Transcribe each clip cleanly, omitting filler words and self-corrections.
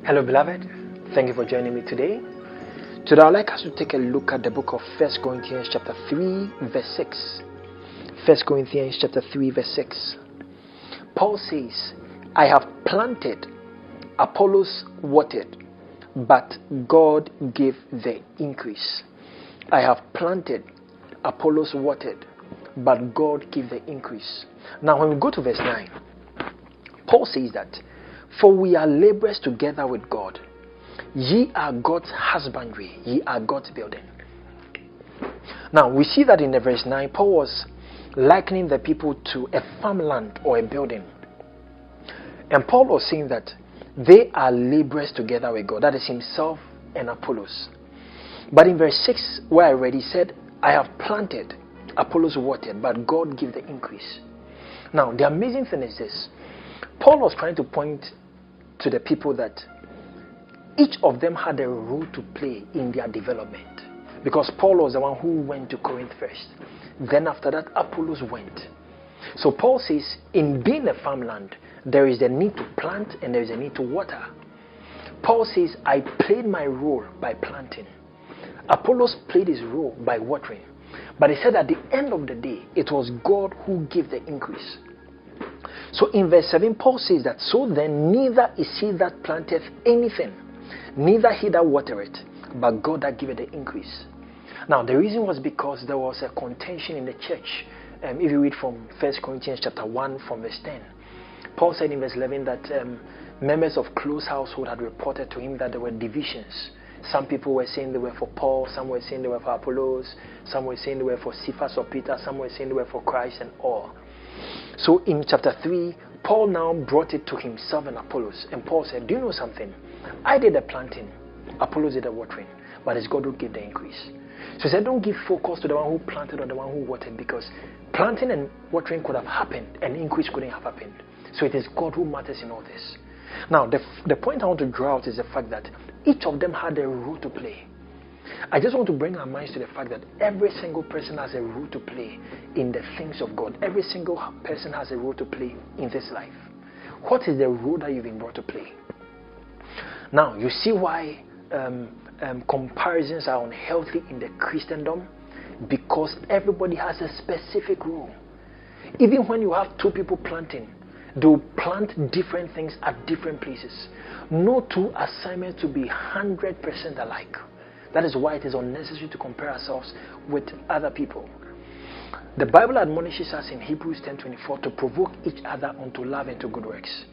Hello, beloved. Thank you for joining me today. Today, I'd like us to take a look at the book of 1 Corinthians chapter 3, verse 6. 1 Corinthians chapter 3, verse 6. Paul says, I have planted, Apollos watered, but God gave the increase. I have planted, Apollos watered, but God gave the increase. Now, when we go to verse 9, Paul says that, for we are laborers together with God. Ye are God's husbandry, ye are God's building. Now, we see that in the verse 9, Paul was likening the people to a farmland or a building. And Paul was saying that they are laborers together with God. That is himself and Apollos. But in verse 6, where I read, he said, I have planted, Apollos watered, but God gave the increase. Now, the amazing thing is this. Paul was trying to point to the people that each of them had a role to play in their development. Because Paul was the one who went to Corinth first. Then after that, Apollos went. So Paul says, in being a farmland, there is a need to plant and there is a need to water. Paul says, I played my role by planting. Apollos played his role by watering. But he said at the end of the day, it was God who gave the increase. So in verse 7, Paul says that, so then neither is he that planteth anything, neither he that watereth, but God that giveth the increase. Now the reason was because there was a contention in the church. If you read from 1 Corinthians chapter 1 from verse 10, Paul said in verse 11 that members of close household had reported to him that there were divisions. Some people were saying they were for Paul, some were saying they were for Apollos, some were saying they were for Cephas or Peter, some were saying they were for Christ and all. So in chapter 3, Paul now brought it to himself and Apollos. And Paul said, do you know something? I did the planting, Apollos did the watering, but it's God who gave the increase. So he said, don't give focus to the one who planted or the one who watered, because planting and watering could have happened and increase couldn't have happened. So it is God who matters in all this. Now, the point I want to draw out is the fact that each of them had a role to play. I just want to bring our minds to the fact that every single person has a role to play in the things of God. Every single person has a role to play in this life. What is the role that you've been brought to play? Now, you see why comparisons are unhealthy in the Christendom? Because everybody has a specific role. Even when you have two people planting, they'll plant different things at different places. No two assignments to be 100% alike. That is why it is unnecessary to compare ourselves with other people. The Bible admonishes us in Hebrews 10:24 to provoke each other unto love and to good works.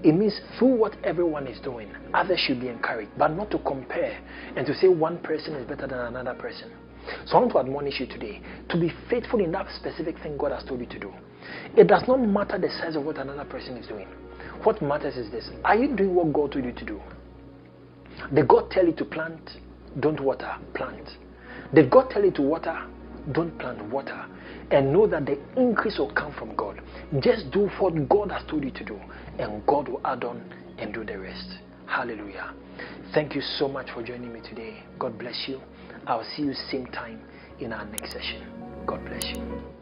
It means through what everyone is doing, others should be encouraged, but not to compare and to say one person is better than another person. So I want to admonish you today to be faithful in that specific thing God has told you to do. It does not matter the size of what another person is doing. What matters is this. Are you doing what God told you to do? Did God tell you to plant? Don't water, plant. Did God tell you to water? Don't plant, water. And know that the increase will come from God. Just do what God has told you to do, and God will add on and do the rest. Hallelujah. Thank you so much for joining me today. God bless you. I'll see you same time in our next session. God bless you.